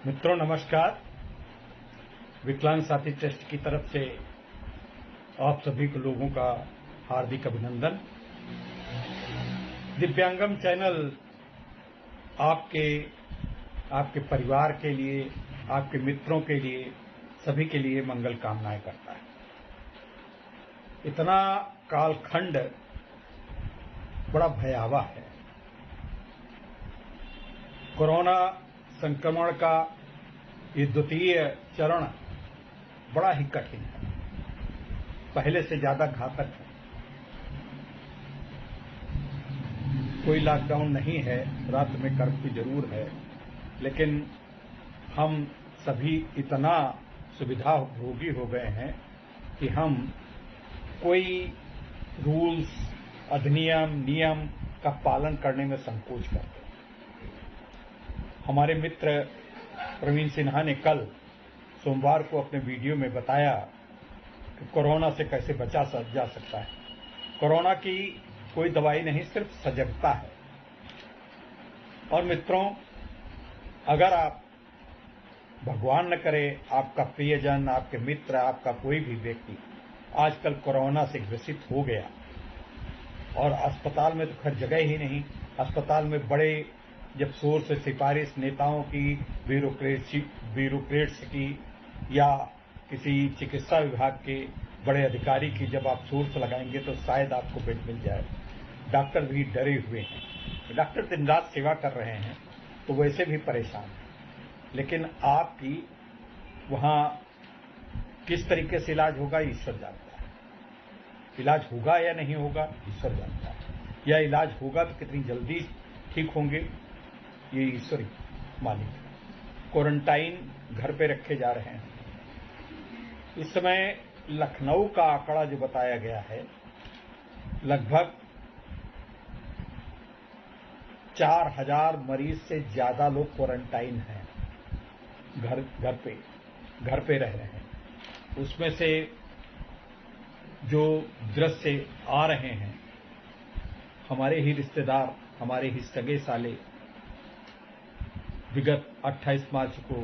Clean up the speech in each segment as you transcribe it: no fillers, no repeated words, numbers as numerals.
मित्रों नमस्कार। विकलांग साथी ट्रस्ट की तरफ से आप सभी को लोगों का हार्दिक अभिनंदन। दिव्यांगम चैनल आपके परिवार के लिए, आपके मित्रों के लिए, सभी के लिए मंगल कामनाएं करता है। इतना कालखंड बड़ा भयावह है। कोरोना संक्रमण का ये द्वितीय चरण बड़ा ही कठिन है, पहले से ज्यादा घातक है। कोई लॉकडाउन नहीं है, रात में कर्फ्यू जरूर है, लेकिन हम सभी इतना सुविधा भोगी हो गए हैं कि हम कोई रूल्स, अधिनियम, नियम का पालन करने में संकोच करते हैं। हमारे मित्र प्रवीण सिन्हा ने कल सोमवार को अपने वीडियो में बताया कि कोरोना से कैसे बचा जा सकता है। कोरोना की कोई दवाई नहीं, सिर्फ सजगता है। और मित्रों, अगर आप, भगवान न करे, आपका प्रियजन, आपके मित्र, आपका कोई भी व्यक्ति आजकल कोरोना से ग्रसित हो गया और अस्पताल में तो खैर जगह ही नहीं, अस्पताल में बड़े जब शोर से सिफारिश नेताओं की, ब्यूरोक्रेट्स की या किसी चिकित्सा विभाग के बड़े अधिकारी की जब आप शोर लगाएंगे तो शायद आपको बेड मिल जाए। डॉक्टर भी डरे हुए हैं, डॉक्टर दिन रात सेवा कर रहे हैं तो वैसे भी परेशान हैं। लेकिन आपकी वहां किस तरीके से इलाज होगा ईश्वर जानता है। इलाज होगा या नहीं होगा ईश्वर जानता है, या इलाज होगा तो कितनी जल्दी ठीक होंगे ये ईश्वर मालिक है। क्वारंटाइन घर पे रखे जा रहे हैं। इस समय लखनऊ का आंकड़ा जो बताया गया है, लगभग 4000 मरीज से ज्यादा लोग क्वारंटाइन हैं, घर पे रह रहे हैं। उसमें से जो दृश्य आ रहे हैं, हमारे ही रिश्तेदार, हमारे ही सगे साले विगत 28 मार्च को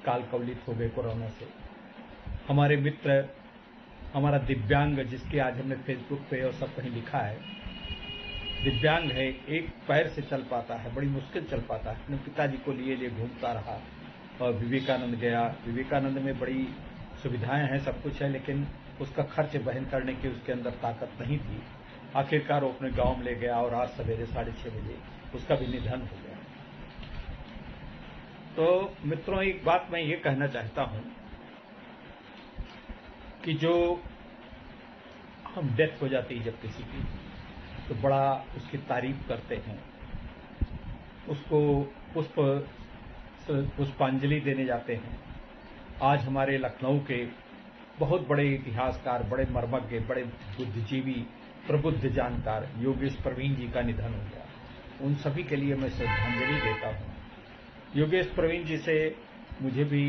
काल कवलित हो गए कोरोना से। हमारे मित्र, हमारा दिव्यांग, जिसके आज हमने फेसबुक पे और सब कहीं लिखा है, दिव्यांग है, एक पैर से चल पाता है, बड़ी मुश्किल चल पाता है, अपने पिताजी को लिए घूमता रहा और विवेकानंद गया। विवेकानंद में बड़ी सुविधाएं हैं, सब कुछ है, लेकिन उसका खर्च वहन करने की उसके अंदर ताकत नहीं थी। आखिरकार वो अपने गांव में ले गया और आज सवेरे 6:30 बजे उसका भी निधन हो गया। तो मित्रों, एक बात मैं ये कहना चाहता हूं कि जो हम डेथ हो जाती है जब किसी की, तो बड़ा उसकी तारीफ करते हैं, उसको पुष्पांजलि देने जाते हैं। आज हमारे लखनऊ के बहुत बड़े इतिहासकार, बड़े मर्मज्ञ, बड़े बुद्धिजीवी, प्रबुद्ध जानकार योगेश प्रवीण जी का निधन हो गया। उन सभी के लिए मैं श्रद्धांजलि देता हूं। योगेश प्रवीण जी से मुझे भी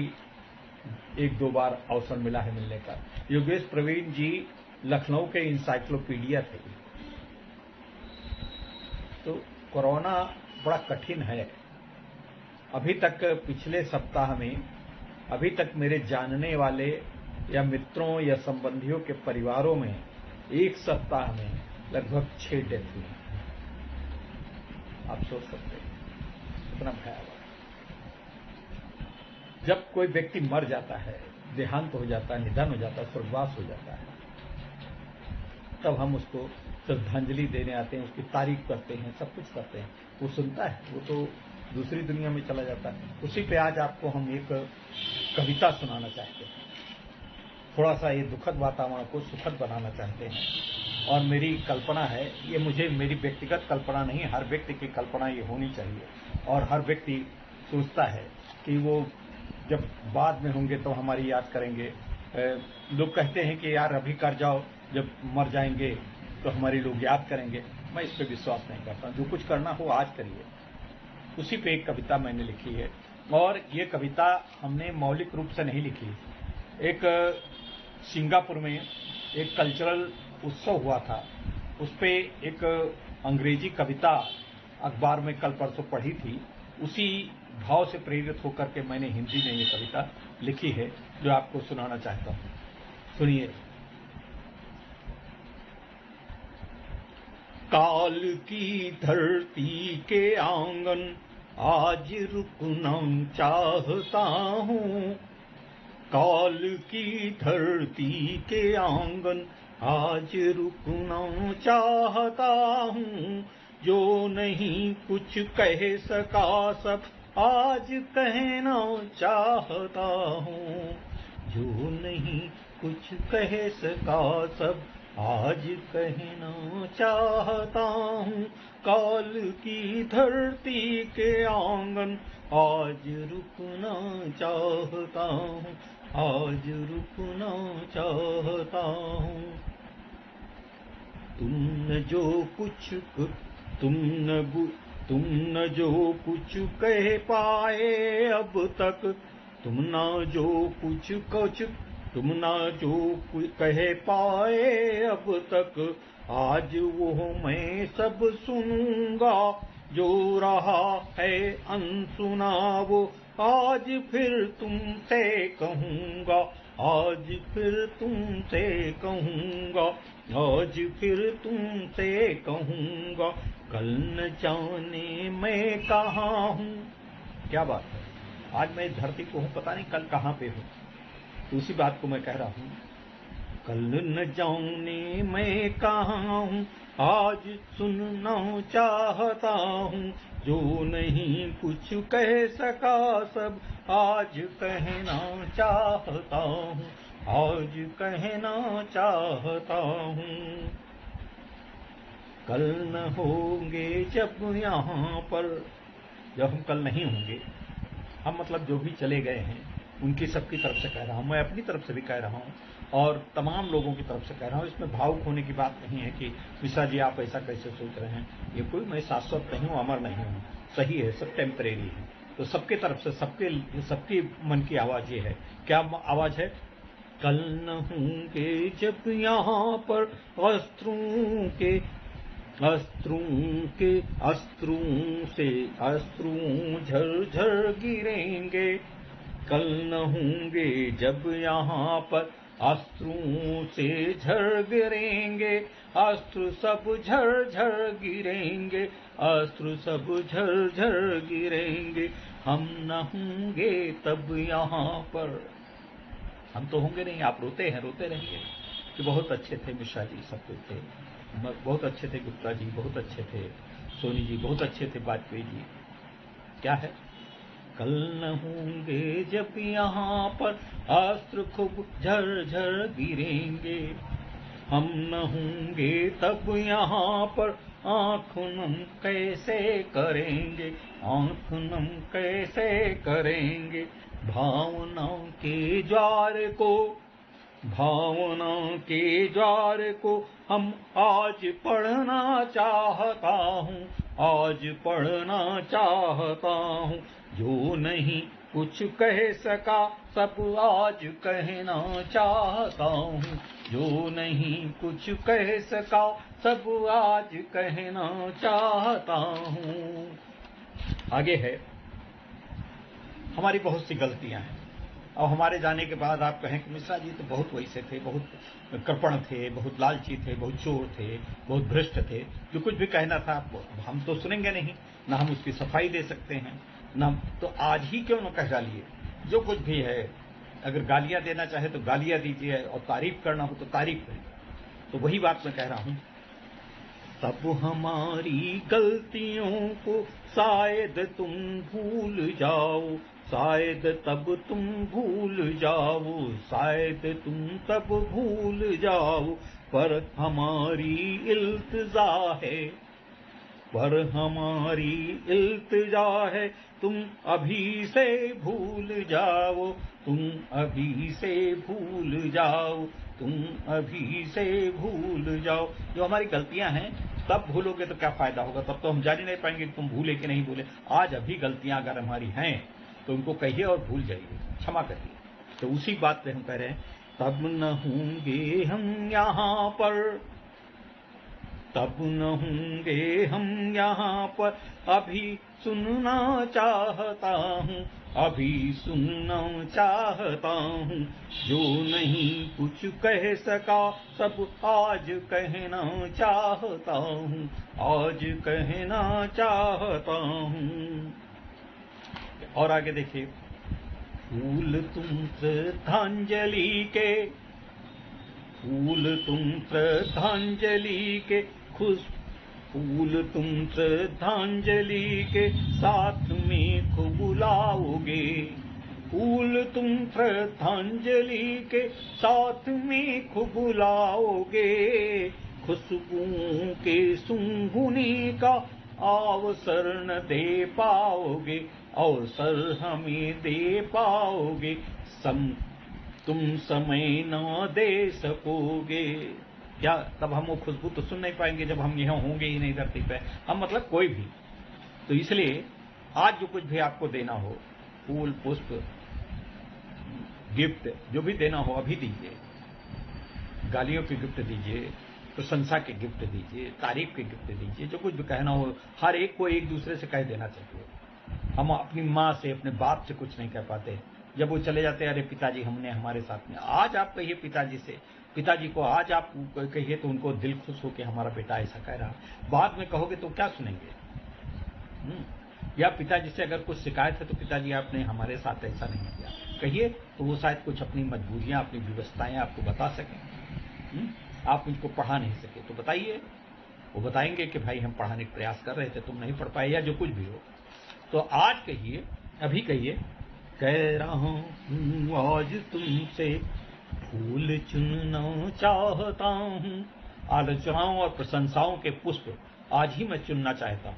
1-2 बार अवसर मिला है मिलने का। योगेश प्रवीण जी लखनऊ के इंसाइक्लोपीडिया थे। तो कोरोना बड़ा कठिन है। अभी तक पिछले सप्ताह में, अभी तक मेरे जानने वाले या मित्रों या संबंधियों के परिवारों में एक सप्ताह में लगभग 6 डेथ हुई। आप सोच सकते हैं कितना भयावह। जब कोई व्यक्ति मर जाता है, देहांत हो जाता है, निधन हो जाता है, स्वर्गवास हो जाता है, तब हम उसको श्रद्धांजलि देने आते हैं, उसकी तारीफ करते हैं, सब कुछ करते हैं। वो सुनता है, वो तो दूसरी दुनिया में चला जाता है। उसी पे आज आपको हम एक कविता सुनाना चाहते हैं। थोड़ा सा ये दुखद वातावरण को सुखद बनाना चाहते हैं। और मेरी कल्पना है, ये मेरी व्यक्तिगत कल्पना नहीं, हर व्यक्ति की कल्पना ये होनी चाहिए। और हर व्यक्ति सोचता है कि वो जब बाद में होंगे तो हमारी याद करेंगे। लोग कहते हैं कि यार अभी कर जाओ, जब मर जाएंगे तो हमारे लोग याद करेंगे। मैं इस पर विश्वास नहीं करता। जो कुछ करना हो आज करिए। उसी पे एक कविता मैंने लिखी है, और ये कविता हमने मौलिक रूप से नहीं लिखी। एक सिंगापुर में एक कल्चरल उत्सव हुआ था, उस पे एक अंग्रेजी कविता अखबार में कल परसों पढ़ी थी। उसी भाव से प्रेरित होकर के मैंने हिंदी में ये कविता लिखी है जो आपको सुनाना चाहता हूं। सुनिए। काल की धरती के आंगन आज रुकना चाहता हूँ, काल की धरती के आंगन आज रुकना चाहता हूँ। जो नहीं कुछ कह सका सब आज कहना चाहता हूँ, जो नहीं कुछ कह सका सब आज कहना चाहता हूँ। काल की धरती के आंगन आज रुकना चाहता हूँ, आज रुकना चाहता हूँ। तुम न जो कुछ कह पाए अब तक, तुम न जो कुछ कह पाए अब तक, आज वो मैं सब सुनूंगा। जो रहा है अनसुना वो आज फिर तुमसे कहूँगा, आज फिर तुमसे कहूँगा, आज फिर तुमसे कहूँगा। कल न जाने मैं कहाँ हूँ। क्या बात है, आज मैं इस धरती को हूँ, पता नहीं कल कहाँ पे हूँ। उसी बात को मैं कह रहा हूँ। कल न जाने मैं कहाँ हूँ, आज सुनना चाहता हूँ। जो नहीं कुछ कह सका सब आज कहना चाहता हूँ, आज कहना चाहता हूँ। कल न होंगे जब यहाँ पर, जब हम कल नहीं होंगे, हम मतलब जो भी चले गए हैं उनकी सबकी तरफ से कह रहा हूँ, मैं अपनी तरफ से भी कह रहा हूँ और तमाम लोगों की तरफ से कह रहा हूँ। इसमें भावुक होने की बात नहीं है कि मिश्रा जी आप ऐसा कैसे सोच रहे हैं। ये कोई मैं शाश्वत नहीं हूँ, अमर नहीं हूँ, सही है, सब टेम्परेरी है। तो सबके तरफ से सबके मन की आवाज ये है। क्या आवाज है? कल न होंगे जब यहाँ पर अश्रू झरझर गिरेंगे। कल न होंगे जब यहाँ पर अश्रू से झर गिरेंगे, अश्रु सब झरझर गिरेंगे, अश्रु सब झरझर गिरेंगे। हम न होंगे तब यहाँ पर, हम तो होंगे नहीं, आप रोते हैं, रोते रहेंगे कि बहुत अच्छे थे मिश्रा जी, सब कुछ थे, बहुत अच्छे थे गुप्ता जी, बहुत अच्छे थे सोनी जी, बहुत अच्छे थे वाजपेयी जी। क्या है? कल न होंगे जब यहाँ पर अस्त्र खूब झरझर गिरेंगे, हम न होंगे तब यहाँ पर आँख नम कैसे करेंगे, आँख नम कैसे करेंगे। भावना के ज्वार को हम आज पढ़ना चाहता हूँ, आज पढ़ना चाहता हूँ। जो नहीं कुछ कह सका सब आज कहना चाहता हूँ, जो नहीं कुछ कह सका सब आज कहना चाहता हूँ। आगे है, हमारी बहुत सी गलतियां हैं और हमारे जाने के बाद आप कहें कि मिश्रा जी तो बहुत वैसे थे, बहुत कृपण थे, बहुत लालची थे, बहुत चोर थे, बहुत भ्रष्ट थे। जो कुछ भी कहना था हम तो सुनेंगे नहीं, ना हम उसकी सफाई दे सकते हैं, ना तो आज ही क्यों न कह डालिए। जो कुछ भी है, अगर गालियां देना चाहे तो गालियां दीजिए और तारीफ करना हो तो तारीफ करिए। तो वही बात मैं कह रहा हूं, तब हमारी गलतियों को शायद तुम भूल जाओ, शायद तब तुम भूल जाओ, शायद तुम तब भूल जाओ। पर हमारी इल्तिजा है तुम अभी से भूल जाओ, तुम अभी से भूल जाओ, तुम अभी से भूल जाओ। जो हमारी गलतियां हैं तब भूलोगे तो क्या फायदा होगा, तब तो हम जान ही नहीं पाएंगे कि तुम भूले कि नहीं भूले। आज अभी गलतियां अगर हमारी हैं तो उनको कहिए और भूल जाइए, क्षमा करिए। तो उसी बात पे हम कह रहे हैं, तब न होंगे हम यहाँ पर, तब न होंगे हम यहाँ पर, अभी सुनना चाहता हूँ, अभी सुनना चाहता हूँ। जो नहीं कुछ कह सका सब आज कहना चाहता हूँ, आज कहना चाहता हूँ। और आगे देखिए, फूल तुम श्रद्धांजलि के, फूल तुम श्रद्धांजलि के फूल तुम श्रद्धांजलि के साथ में खूब बुलाओगे, फूल तुम श्रद्धांजलि के साथ में खूब बुलाओगे। खुशबुओं के सूंघने का अवसर न दे पाओगे, अवसर हमें दे पाओगे। तुम समय न दे सकोगे। क्या तब हम वो खुशबू तो सुन नहीं पाएंगे जब हम यहाँ होंगे ही नहीं धरती पे, हम मतलब कोई भी। तो इसलिए आज जो कुछ भी आपको देना हो, फूल पुष्प गिफ्ट जो भी देना हो अभी दीजिए। गालियों के गिफ्ट दीजिए, प्रशंसा के गिफ्ट दीजिए, तारीफ के गिफ्ट दीजिए। जो कुछ भी कहना हो हर एक को एक दूसरे से कह देना चाहिए। हम अपनी माँ से अपने बाप से कुछ नहीं कह पाते, जब वो चले जाते हैं, अरे पिताजी हमने हमारे साथ में। आज आप कहिए पिताजी से, पिताजी को आज आप कहिए तो उनको दिल खुश हो कि हमारा बेटा ऐसा कह रहा। बाद में कहोगे तो क्या सुनेंगे। या पिताजी से अगर कुछ शिकायत है तो पिताजी आपने हमारे साथ ऐसा नहीं किया कहिए, तो वो शायद कुछ अपनी मजबूरियां अपनी व्यवस्थाएं आपको बता सकें। आप मुझको पढ़ा नहीं सके तो बताइए, वो बताएंगे कि भाई हम पढ़ाने का प्रयास कर रहे थे, तुम नहीं पढ़ पाए, या जो कुछ भी हो। तो आज कहिए, अभी कहिए, कह रहा हूँ आज तुमसे फूल चुनना चाहता हूँ। आलोचनाओं और प्रशंसाओं के पुष्प आज ही मैं चुनना चाहता हूँ।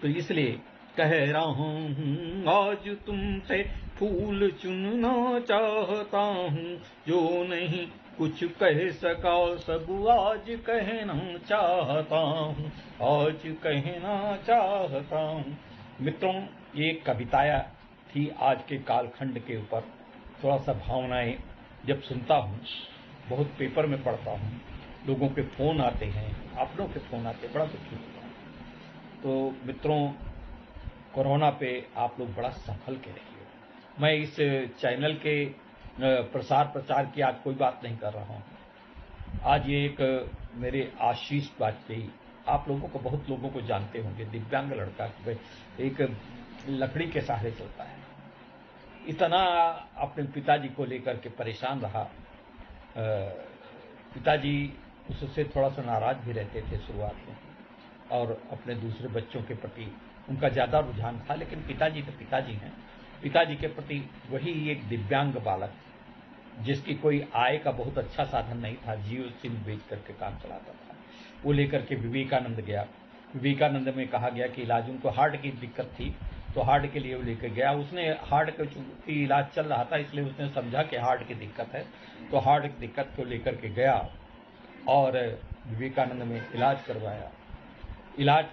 तो इसलिए कह रहा हूँ आज तुमसे फूल चुनना चाहता हूँ। जो नहीं कुछ कह सका सब आज कहना चाहता हूँ, आज कहना चाहता हूँ। मित्रों, ये कविताएं थी आज के कालखंड के ऊपर। थोड़ा सा भावनाएं जब सुनता हूँ, बहुत पेपर में पढ़ता हूँ, लोगों के फ़ोन आते हैं, आप लोगों के फ़ोन आते हैं, बड़ा दुखी होता हूँ। तो मित्रों, कोरोना पे आप लोग बड़ा संभल के रहिए। मैं इस चैनल के प्रचार की आज कोई बात नहीं कर रहा हूँ। आज ये एक मेरे आशीष वाजपेयी, आप लोगों को बहुत लोगों को जानते होंगे, दिव्यांग लड़का, एक लकड़ी के सहारे चलता है। इतना अपने पिताजी को लेकर के परेशान रहा। पिताजी उससे थोड़ा सा नाराज भी रहते थे शुरुआत में, और अपने दूसरे बच्चों के प्रति उनका ज़्यादा रुझान था। लेकिन पिताजी तो पिताजी हैं, पिताजी के प्रति वही एक दिव्यांग बालक जिसकी कोई आय का बहुत अच्छा साधन नहीं था, जियो सिम बेच करके काम चलाता था, वो लेकर के विवेकानंद गया। विवेकानंद में कहा गया कि इलाज, उनको हार्ट की दिक्कत थी तो हार्ट के लिए वो लेकर गया। उसने हार्ट की इलाज चल रहा था, इसलिए उसने समझा कि हार्ट की दिक्कत है, तो हार्ट की दिक्कत को लेकर के गया और विवेकानंद में इलाज करवाया। इलाज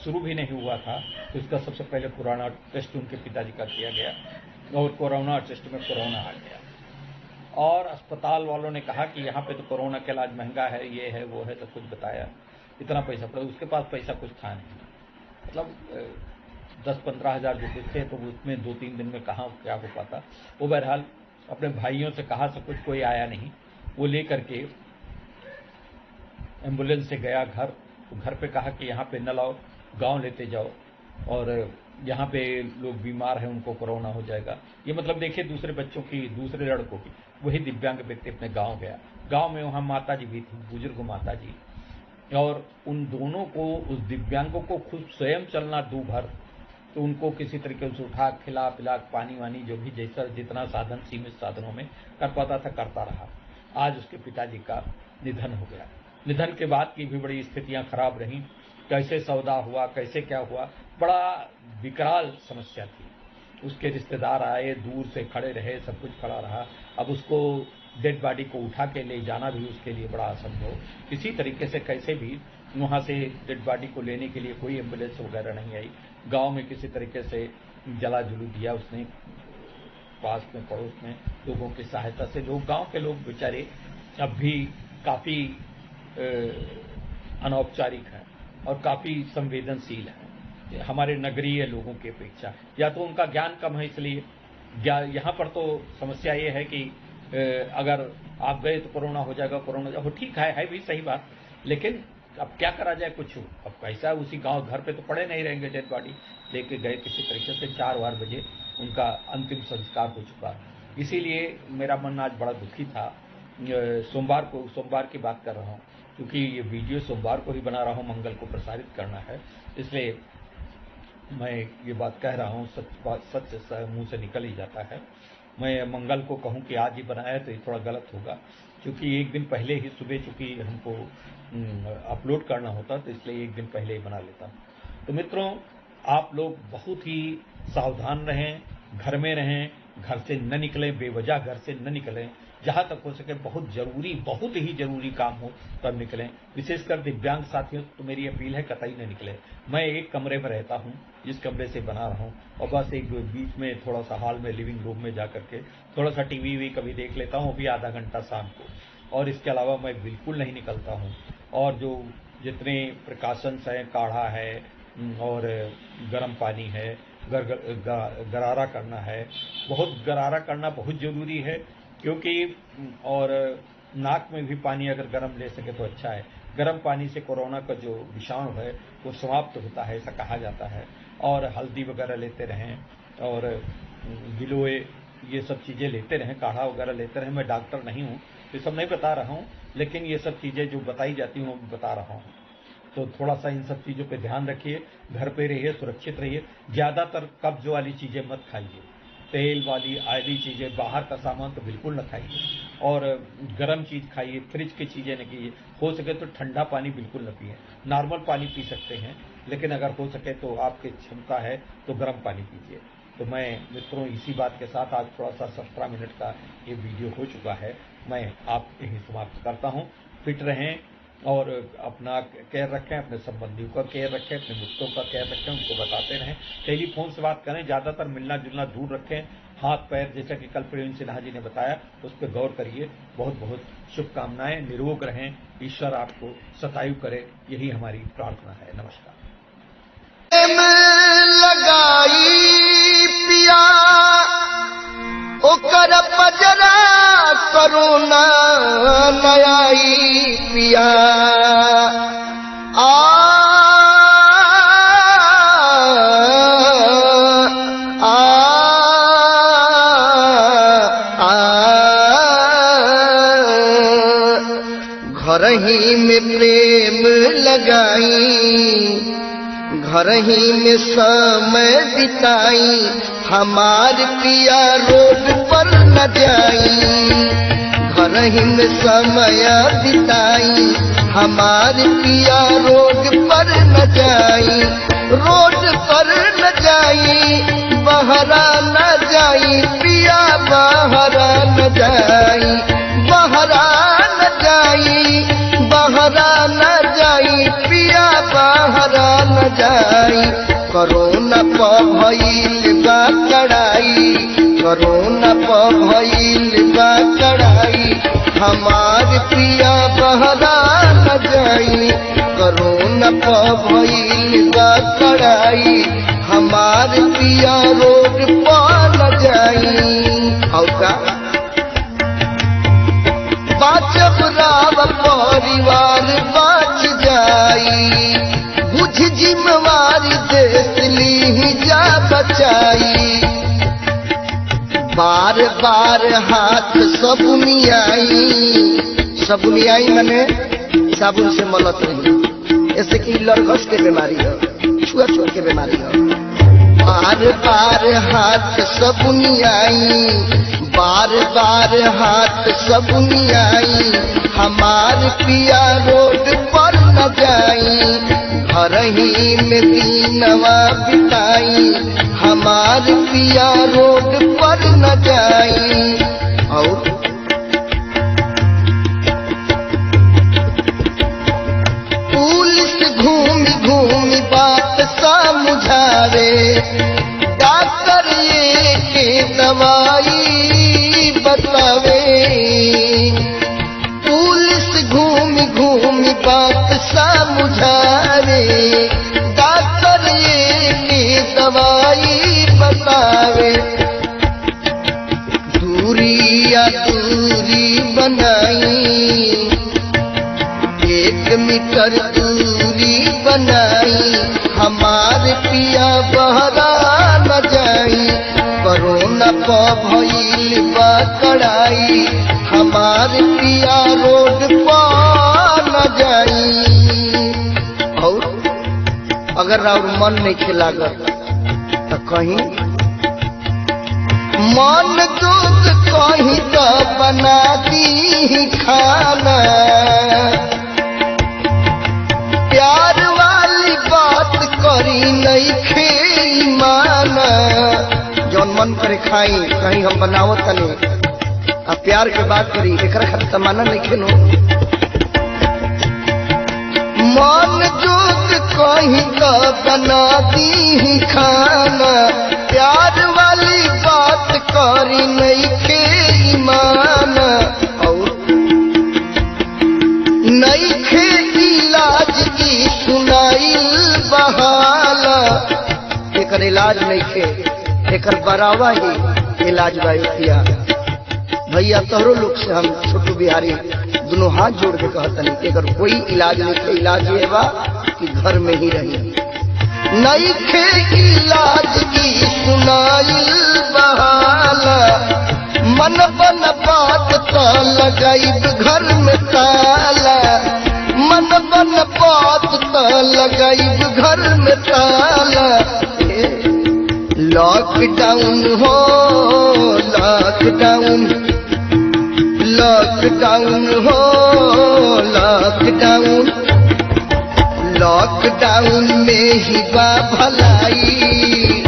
शुरू भी नहीं हुआ था तो इसका सबसे पहले कोरोना टेस्ट उनके पिताजी का किया गया, और कोरोना टेस्ट में कोरोना आ गया। और अस्पताल वालों ने कहा कि यहाँ पे तो कोरोना का इलाज महंगा है, ये है वो है, सब कुछ बताया, इतना पैसा पड़ा। उसके पास पैसा कुछ था नहीं, मतलब 10-15 हज़ार जो कुछ थे, तो उसमें 2-3 दिन में कहाँ क्या हो पाता। वो बहरहाल अपने भाइयों से कहा, सब कुछ, कोई आया नहीं। वो ले करके एम्बुलेंस से गया घर, तो घर पे कहा कि यहाँ पे न लाओ, गांव लेते जाओ, और यहाँ पे लोग बीमार हैं, उनको कोरोना हो जाएगा। ये मतलब देखिए, दूसरे बच्चों की, दूसरे लड़कों की। वही दिव्यांग व्यक्ति अपने गांव गया। गांव में वहाँ माता जी भी थी, बुजुर्ग माता जी, और उन दोनों को, उस दिव्यांगों को खुद स्वयं चलना दूभर, तो उनको किसी तरीके से उठा, खिला पिला, पानी वानी जो भी जैसा जितना साधन सीमित साधनों में कर पाता था करता रहा। आज उसके पिताजी का निधन हो गया। निधन के बाद की भी बड़ी स्थितियां खराब रहीं। कैसे सौदा हुआ, कैसे क्या हुआ, बड़ा विकराल समस्या थी। उसके रिश्तेदार आए, दूर से खड़े रहे, सब कुछ खड़ा रहा। अब उसको डेड बॉडी को उठा के ले जाना भी उसके लिए बड़ा असंभव। किसी तरीके से कैसे भी वहाँ से डेड बॉडी को लेने के लिए कोई एम्बुलेंस वगैरह नहीं आई। गांव में किसी तरीके से जला जुलू दिया उसने, पास में पड़ोस में लोगों की सहायता से। लोग, गांव के लोग बेचारे अब भी काफ़ी अनौपचारिक हैं और काफ़ी संवेदनशील हैं हमारे नगरीय लोगों की अपेक्षा। या तो उनका ज्ञान कम है इसलिए, यहाँ पर तो समस्या ये है कि अगर आप गए तो कोरोना हो जाएगा, कोरोना हो, ठीक है भी सही बात, लेकिन अब क्या करा जाए, कुछ अब कैसा है, उसी गांव घर पे तो पड़े नहीं रहेंगे, डेड बॉडी लेके गए किसी तरीके से, 4 बजे उनका अंतिम संस्कार हो चुका। इसीलिए मेरा मन आज बड़ा दुखी था। सोमवार की बात कर रहा हूँ, क्योंकि ये वीडियो सोमवार को ही बना रहा हूँ, मंगल को प्रसारित करना है, इसलिए मैं ये बात कह रहा हूँ। सच मुंह से निकल ही जाता है। मैं मंगल को कहूँ कि आज ही बनाया तो ये थोड़ा गलत होगा, क्योंकि एक दिन पहले ही सुबह चूँकि हमको अपलोड करना होता, तो इसलिए एक दिन पहले ही बना लेता हूँ। तो मित्रों, आप लोग बहुत ही सावधान रहें, घर में रहें, घर से न निकलें, बेवजह घर से न निकलें। जहाँ तक हो सके बहुत ही जरूरी काम हो तब निकलें। विशेषकर दिव्यांग साथियों तो मेरी अपील है, कतई न निकलें। मैं एक कमरे में रहता हूँ, जिस कमरे से बना रहा हूँ, और बस एक बीच में थोड़ा सा हॉल में, लिविंग रूम में जा करके थोड़ा सा टीवी कभी देख लेता हूँ, अभी आधा घंटा शाम को, और इसके अलावा मैं बिल्कुल नहीं निकलता हूँ। और जो जितने प्रिकॉशंस हैं, काढ़ा है और गर्म पानी है, गरारा करना है, गरारा करना बहुत ज़रूरी है, क्योंकि और नाक में भी पानी अगर गर्म ले सके तो अच्छा है। गर्म पानी से कोरोना का जो विषाणु है वो समाप्त होता है, ऐसा कहा जाता है। और हल्दी वगैरह लेते रहें, और गिलोय, ये सब चीज़ें लेते रहें, काढ़ा वगैरह लेते रहें। मैं डॉक्टर नहीं हूँ, ये सब नहीं बता रहा हूँ, लेकिन ये सब चीज़ें जो बताई जाती हैं वो बता रहा हूँ। तो थोड़ा सा इन सब चीज़ों पे ध्यान रखिए, घर पे रहिए, सुरक्षित रहिए। ज़्यादातर कब्ज वाली चीज़ें मत खाइए, तेल वाली ऑयली चीज़ें, बाहर का सामान तो बिल्कुल न खाइए, और गर्म चीज़ खाइए, फ्रिज की चीज़ें न कीजिए। हो सके तो ठंडा पानी बिल्कुल न पिए, नॉर्मल पानी पी सकते हैं, लेकिन अगर हो सके तो आपकी क्षमता है तो गर्म पानी पीजिए। तो मैं मित्रों इसी बात के साथ आज थोड़ा सा 17 मिनट का ये वीडियो हो चुका है, मैं आप यहीं समाप्त करता हूँ। फिट रहें और अपना केयर रखें, अपने संबंधियों का केयर रखें, अपने मित्रों का केयर रखें, उनको बताते रहें। टेलीफोन से बात करें, ज़्यादातर मिलना जुलना दूर रखें। हाथ पैर, जैसा कि कल प्रवीण सिन्हा जी ने बताया, उस पर गौर करिए। बहुत बहुत शुभकामनाएं, निरोग रहें, ईश्वर आपको सतायु करे, यही हमारी प्रार्थना है। नमस्कार। लगाई पिया ओकर पजरा करुणा नयाई पिया घर ही में प्रेम लगाई, घर ही में समय बिताई, हमार पिया रोड पर न जाई। घर ही में समय बिताई, हमार पिया रोड पर न जाई। रोड पर न जाई, बहरा न जाई, पिया बहरा न जाई, बहरा न जाई, बहरा न जाई, पिया बहरा न जाई। कोरोना प भइल बा कड़ाई, कोरोना प भइल बा कड़ाई, हमार पिया बहरा न जाई। कोरोना प भइल बा कड़ाई, हमार पिया रोड पर न जाई। और का बाचब राव परिवार बाच जाई, बुझ जिम्मेवारी देश ली जा बचाई। बार बार हाथ सबुनियाई, सबुनियाई मने साबुन से मलत रही, ऐसे कि लड़कस के बीमारी हो, छुआ के बीमारी हो। बार बार हाथ सबुनियाई, बार बार हाथ सबुनियाई, हमार पिया रोड पर न जाई। घर ही में दीनवा बिताई, हमार पिया रोड पर न जाई। और पुलिस घूमी घूमी बात समझावे, डॉक्टर ये के दवाई बतावे। पुलिस घूमी घूमी बात समझावे, डॉक्टर ये के दवाई बतावे। दूरिया दूरी बनाई, 1 मीटर दूरी बनाई, हमार पिया बहरा न जाई। कोरोना प भइल बा कड़ाई, हमार पिया रोड पर न जाई। और अगर और मन नहीं खिलागत तो कहीं मन दूध कहीं तो बना दी खाना। प्यार वाली बात करी नहीं खे माना, जौन मन करे खाई, कहीं हम बनावत तनी आ प्यार के बात करी, एक खातिर तमाना नहीं खेलो। मन दूध कहीं तो बना दी खाना, प्यार वाली बात करी नहीं खे माना। और नहीं खे इलाज की सुनाइल बहाला, एकर इलाज नहीं खे, एकर बरावा ही इलाज भैया। भैया तोहरो लोग से हम छोटू बिहारी दोनों हाथ जोड़ के कहतनी, अगर कोई इलाज नहीं खे, इलाज ये बा कि घर में ही रही। नहीं खे इलाज की सुनाइल बहाला, मन बन बात तो लगाइब घर में ताला। मन बन बात तो लगाइब घर में ताला। लॉकडाउन हो लॉकडाउन, लॉकडाउन हो लॉकडाउन, लॉकडाउन में ही बा भलाई,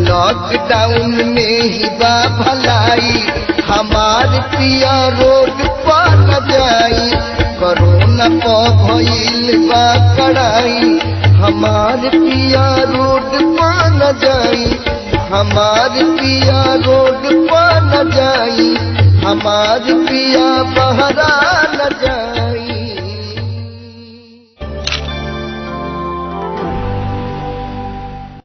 लॉकडाउन में ही बा भलाई। हमार पिया रोड पर न जाई, कोरोना प भइल बा कड़ाई, हमार पिया रोड पर न जाई, हमार पिया रोड पर न जाई, हमार पिया बहरा